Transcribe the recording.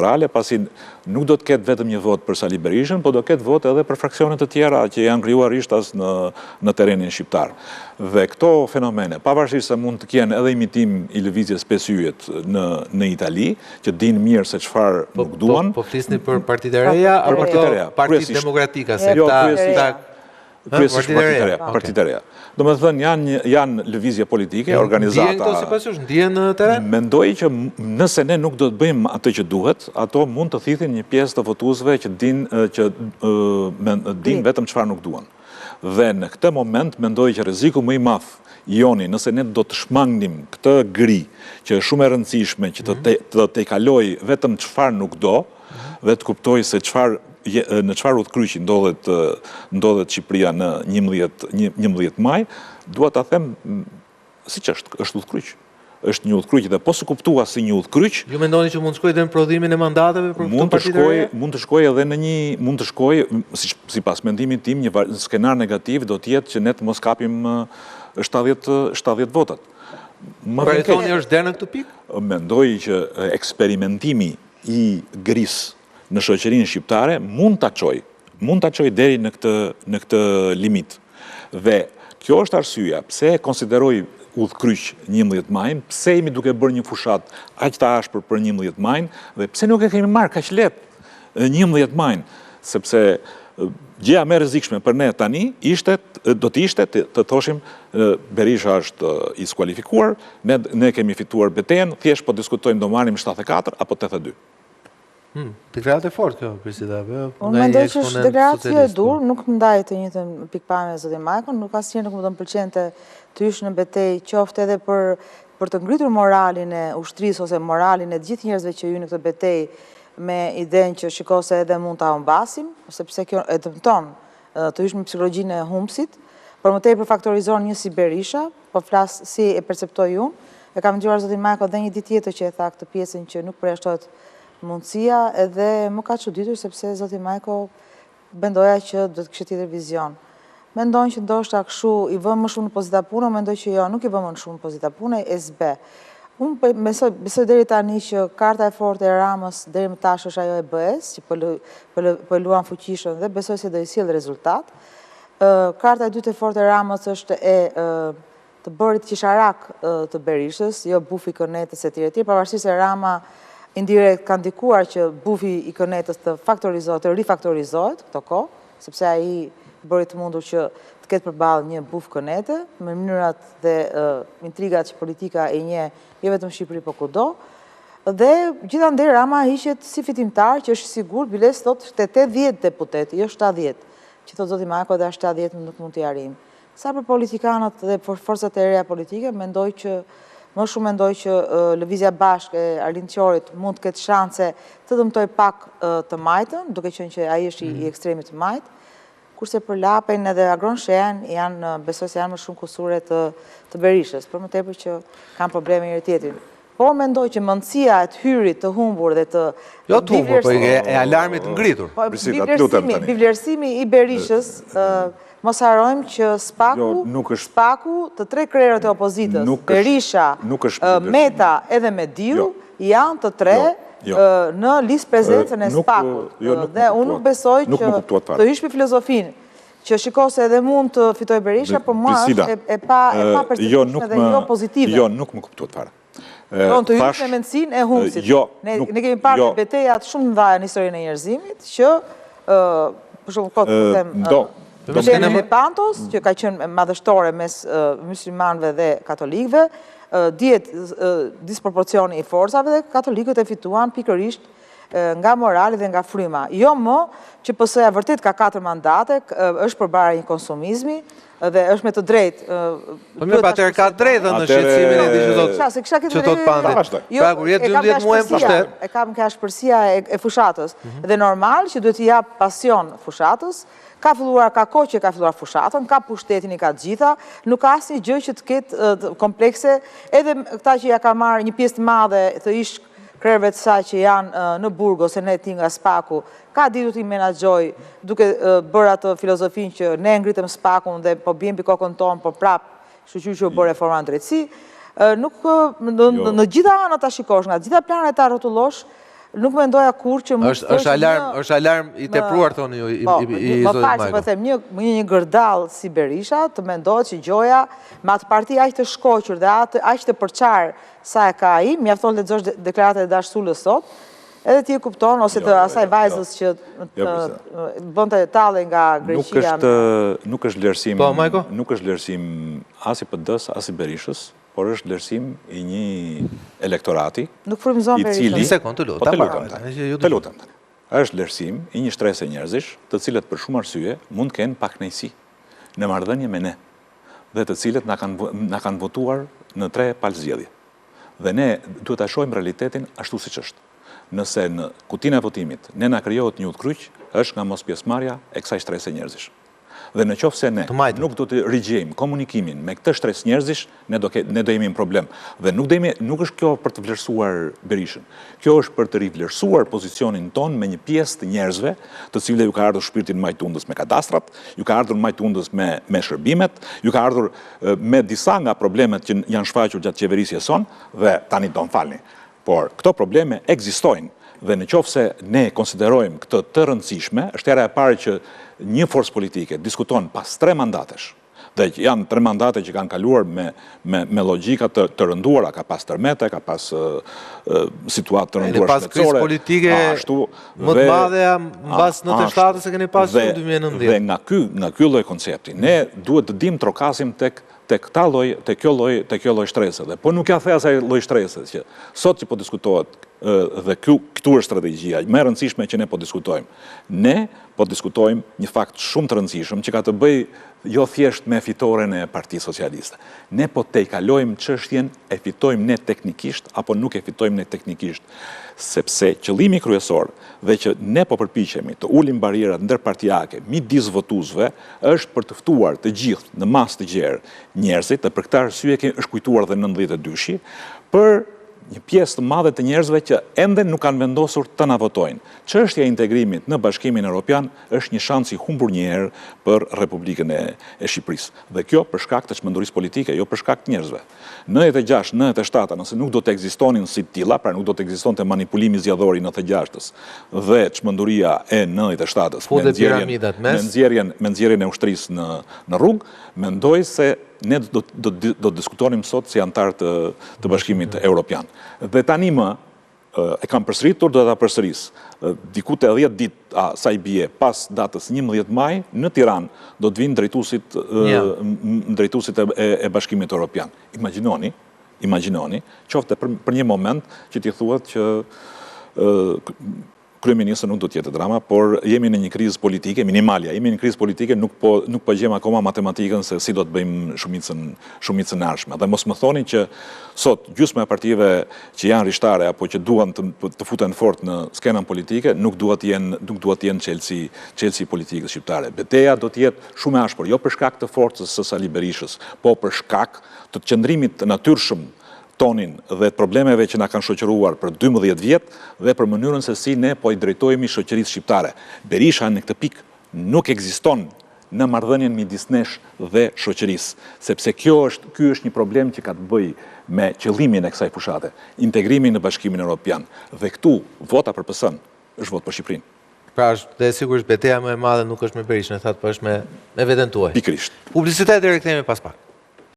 elektorale, pasi nuk do të ketë vetëm një vot për Sali Berishën, po do ketë vot edhe për fraksionet të tjera që janë krijuar ishtas në terenin shqiptar. Dhe këto fenomene, pavarësisht se mund të kenë edhe imitim i lëvizjes pesyjet në Itali, që dinë mirë se çfarë nuk duan. Po flisni për Partitë e Reja apo Partitë Demokratike, se Partitë e Reja. Do me thënë, janë lëvizje politike, organizata... Ndjen këto si pasysh, ndjen në teren? Mendoj që nëse ne nuk do të bëjmë atë që duhet, ato mund të thithin një pjesë të votuesve që din vetëm çfarë nuk duan. Dhe në këtë moment, mendoj që rreziku më i madh joni, nëse ne do të shmangnim këtë gri, që është shumë e rëndësishme, që të te kaloj vetëm çfarë nuk do, dhe të kuptoj se në çfarë udhkryqi ndodhet Shqipëria në 11 maj, dua ta them siç është udhkryq. Është një udhkryq dhe po së kuptua si një udhkryq. Ju mendoni që mund të shkojë edhe në prodhimin e mandateve për këto partitë? Mund të shkojë edhe në mund të shkojë, sipas mendimit tim, një skenar negativ do të jetë që ne të mos kapim 70 votat. Pra e thoni është der në këtë pikë? Mendoj që eksperimentimi i GRIS në shoqërinë shqiptare mund ta çojë deri në këtë limit. Dhe kjo është arsyeja pse e konsideroj udhkryq 11 majin, pse jemi duke bërë një fushat aq të ashpër për 11 majin dhe pse nuk e kemi marrë kaq lehtë 11 majin, sepse gjëja më e rrezikshme për ne tani do të ishte të thoshim Berisha është i skualifikuar, ne kemi fituar betejën, thjesht po diskutojmë do marrim 74 apo 82. Deklaratë e fort kjo, Prisita. Unë mendoj që është deklaratë e dur, nuk më ndaj të njëjtën pikpamje me zotin Majkon, nuk asnjëherë nuk më do të pëlqente të hysh në betejë, qoftë edhe për të ngritur moralin e ushtrisë ose moralin e të gjithë njerëzve që hyjnë në këtë betejë me idenë që shikose edhe mund ta humbasim, sepse kjo e dëmton të hysh me psikologjinë e humbsit, por më tepër faktorizon një si Berisha, po flas si e perceptoj unë. E kam dëgjuar zotin Majkon dhe një ditë tjetër që e tha këtë pjesën që nuk përjashtohet mundësia, edhe më ka çuditur sepse zoti Majko mendoja që do të kishte tjetër vizion. Mendojnë që ndoshta kështu i vëmë më shumë në pozita pune, mendoj që jo, nuk i vëmë më shumë në pozita pune, SB. Unë besoj deri tani që karta e fortë e Ramës deri më tash është ajo e BE-s, që po luan fuqishëm dhe besoj se do i sjellë rezultat. Karta e dytë e fortë e Ramës është e të bërit qesharak të Berishës, jo bufi Kënetës e tjerë, pavarësisht se Rama indirekt ka ndikuar që bufi i Kënetës të rifaktorizohet këto kohë, sepse ai bëri të mundur që të ketë përballë një buf Kënete, me mënyrat dhe intrigat që politika e njeh jo vetëm në Shqipëri, po kudo. Dhe gjithandej Rama hiqet si fitimtar, që është sigur, biles thotë 80 deputet, jo 70, që thotë zoti Majko dhe 70 nuk mund t'i arrijmë. Sa për politikanët dhe për forcat e reja politike, më shumë mendoj që Lëvizja Bashkë e Arlind Qorit mund të ketë shanse të dëmtoj pak të Majtën, duke qenë që ai është i ekstremit të Majt, kurse për Lapen edhe Agron Shean besoj se janë më shumë kusure të Berishës, për më tepër që kanë probleme njëri tjetrin. Po mendoj që mundësia e të hyrit të humbur dhe të... Jo të humbur, po e alarmit ngritur. Bivlerësimi i Berishës, mos harrojmë që Spaku të tre krerët e opozitës, Berisha, Meta edhe Mediu, janë të tre në listë prezencën e Spakut. Dhe unë nuk besoj që të hysh për filozofinë, që shikose edhe mund të fitoj Berisha, për mua është e pa perceptishme dhe jo pozitive. Jo, nuk më kuptuat fare. Të hysh me mendësinë e humbsit. Ne kemi parë betejat shumë mëdha në historinë e njerëzimit, që për shumë kohë të them... Vlerën e Pantos, që ka qenë madhështore mes muslimanëve dhe katolikëve, dihet disproporcioni i forcave dhe katolikët e fituan pikërisht nga morali dhe nga fryma. Jo më që PS-ja vërtet ka 4 mandate, është përpara një konsumizmi dhe është me të drejtë. Po mirë, atëherë ka drejtë në shqetësimin e diçka që thot Pandi. Pra kur jetë 12 muaj në pushtet, e kam ka shpërsia e fushatës dhe normal që duhet t'i jap pasion fushatës. Ka filluar, ka kohë që ka filluar fushatën, ka pushtetin i ka gjitha, nuk ka asnjë gjë që të ketë komplekse, edhe këta që ja ka marrë një pjesë të madhe të ish krerëve të saj që janë në Burg ose në ti nga Spaku, ka ditur t'i menaxhoj duke bërë atë filozofinë që ne ngritëm Spakun dhe po bjem mbi kokën tonë, po prap shoqëri që u bë reforma në drejtësi. Në gjitha anët ta shikosh, nga gjitha planet ta rrotullosh, nuk me ndoja kur që mund të është alarm i tepruar, thoni ju, i Zotit Majko. Po them, një gërdall si Berisha të mendohet që gjoja me atë parti aq të shkoqur dhe aq të përçar sa e ka ai, mjafton lexosh deklaratën e Dashsullës sot, edhe ti e kupton, ose të asaj vajzës që bënte talle nga Greqia. Nuk është vlerësim as i PD-s, as i Berishës, por është vlerësim i një elektorati. Nuk frymëzon Berishën. Një sekond, të lutem. Është vlerësim i një shtrese njerëzish, të cilët për shumë arsye mund të kenë pakënaqësi në marrëdhënie me ne, dhe të cilët na kanë votuar në 3 palëzgjedhje. Dhe ne duhet ta shohim realitetin ashtu siç është. Nëse në kutinë e votimit ne na krijohet një kryq, është nga mos pjesëmarrja e kësaj shtrese njerëzish. Dhe në qoftë se ne nuk do të rigjejmë komunikimin me këtë shtresë njerëzish, ne do jemi në problem. Dhe nuk është kjo për të vlerësuar Berishën. Kjo është për të rivlerësuar pozicionin ton me një pjesë të njerëzve, të cilëve ju ka ardhur shpirti në majtundës me kadastrat, ju ka ardhur në majtundës me shërbimet, ju ka ardhur me disa nga problemet që janë shfaqur gjatë qeverisjes son, dhe tani do më falni. Por këto probleme ekzistojnë. Dhe në qoftë se ne konsiderojmë këtë të rëndësishme, është hera e parë që një forcë politike diskuton pas 3 mandatesh, dhe janë 3 mandate që kanë kaluar me logjika të rënduara, ka pas tërmete, ka pas situatë të rënduar shtetësore. Pas krizë politike më të madhe mbas 97 se keni pasur në 2019. Dhe nga ky lloj koncepti, ne duhet të dim trokasim tek kjo lloj shtrese. Dhe po nuk ja the asaj lloj shtrese që sot që po diskutohet dhe këtu është strategjia më e rëndësishme që ne po diskutojmë. Ne po diskutojmë një fakt shumë të rëndësishëm që ka të bëjë jo thjesht me fitoren e Partisë Socialiste. Ne po te i kalojmë çështjen e fitojmë ne teknikisht apo nuk e fitojmë ne teknikisht, sepse qëllimi kryesor dhe që ne po përpiqemi të ulim barierat ndërpartiake midis votuesve është për të ftuar të gjithë në masë të gjerë njerëzit, dhe për këtë arsye është kujtuar dhe 92-shi, për një pjesë të madhe të njerëzve që ende nuk kanë vendosur të na votojnë. Çështja e integrimit në Bashkimin Evropian është një shans i humbur një herë për Republikën e Shqipërisë. Dhe kjo për shkak të çmendurisë politike, jo për shkak të njerëzve. 96, 97, nëse nuk do të ekzistonin si të tilla, pra nuk do të ekzistonte manipulimi zgjedhor i 96-s dhe çmenduria e 97-s me nxjerrjen e ushtrisë në rrugë, mendoj se ne do diskutonim sot si antar të Bashkimit Evropian. Dhe tani më, e kam përsëritur, do ta përsëris. Diku te 10 ditë sa i bie pas datës 11 maj, në Tiranë do të vinë drejtuesit e Bashkimit Evropian. Imagjinoni, qoftë për një moment që t'i thuhet që kryeministri nuk do të jetë drama, por jemi në një krizë politike, minimalja, jemi në krizë politike, nuk po gjejmë akoma matematikën se si do të bëjmë shumicën e ardhshme. Dhe mos më thoni që sot gjysma e partive që janë rishtare apo që duan të futen fort në skenën politike, nuk duhet të jenë çelësi politikës shqiptare. Betejë do të jetë shumë e ashpër, jo për shkak të forcës së Sali Berishës, po për shkak të qëndrimit të natyrshëm tonin dhe problemeve që na kanë shoqëruar për 12 vjet dhe për mënyrën se si ne po i drejtohemi shoqërisë shqiptare. Berisha në këtë pikë nuk ekziston në marrëdhënien midis nesh dhe shoqërisë, sepse ky është një problem që ka të bëjë me qëllimin e kësaj fushate, integrimin në Bashkimin Evropian. Dhe këtu vota për PS-n është votë për Shqipërinë. Pra është dhe sigurisht betejë më e madhe nuk është me Berishën, thatë, por është me veten tuaj. Pikërisht. Publicitet dhe rikthehemi pas pak.